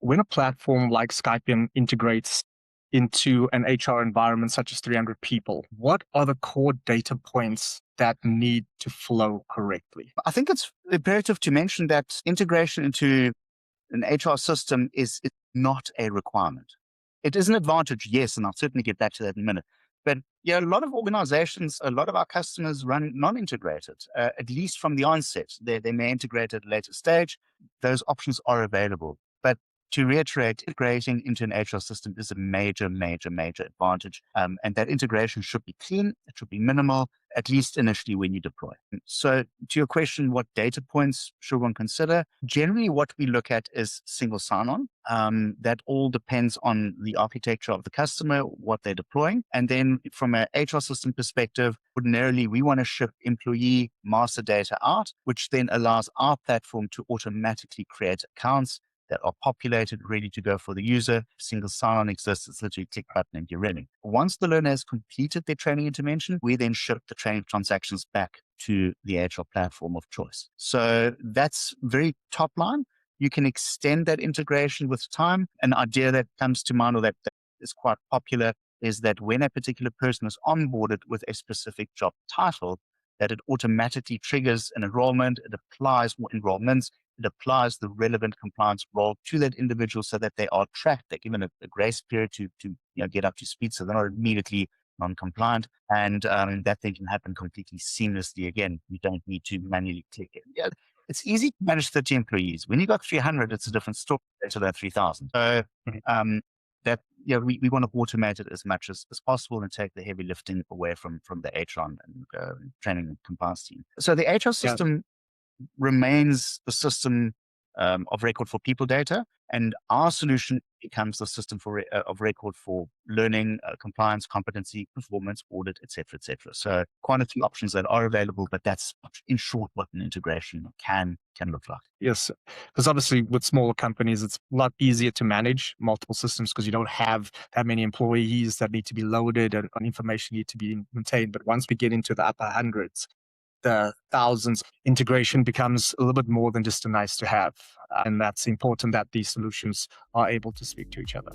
when a platform like Skypiom integrates into an HR environment such as 300 people, what are the core data points that need to flow correctly? I think it's imperative to mention that integration into an HR system is not a requirement. It is an advantage, yes, and I'll certainly get back to that in a minute. But yeah, a lot of organizations, a lot of our customers run non-integrated, at least from the onset. They may integrate at a later stage. Those options are available. But to reiterate, integrating into an HR system is a major, major, major advantage. And that integration should be clean. It should be minimal, at least initially when you deploy. So to your question, what data points should one consider? Generally, what we look at is single sign-on. That all depends on the architecture of the customer, what they're deploying. And then from an HR system perspective, ordinarily, we want to ship employee master data out, which then allows our platform to automatically create accounts that are populated, ready to go for the user. Single sign-on exists. It's literally click button and you're ready. Once the learner has completed their training intervention, we then ship the training transactions back to the HR platform of choice. So that's very top line. You can extend that integration with time. An idea that comes to mind or that is quite popular is that when a particular person is onboarded with a specific job title, that it automatically triggers an enrollment, it applies more enrollments, it applies the relevant compliance role to that individual so that they are tracked. They're given a grace period to get up to speed so they're not immediately non-compliant. And that thing can happen completely seamlessly. Again, you don't need to manually click it. Yeah, it's easy to manage 30 employees. When you got 300, it's a different story to that 3,000. So we want to automate it as much as possible and take the heavy lifting away from the HR and training and compliance team. So the HR system remains the system of record for people data, and our solution becomes the system of record for learning, compliance, competency, performance, audit, etc., etc. So quite a few options that are available, but that's in short what an integration can look like. Yes, because obviously with smaller companies, it's a lot easier to manage multiple systems because you don't have that many employees that need to be loaded and information need to be maintained. But once we get into the upper hundreds, the thousands, integration becomes a little bit more than just a nice to have. And that's important that these solutions are able to speak to each other.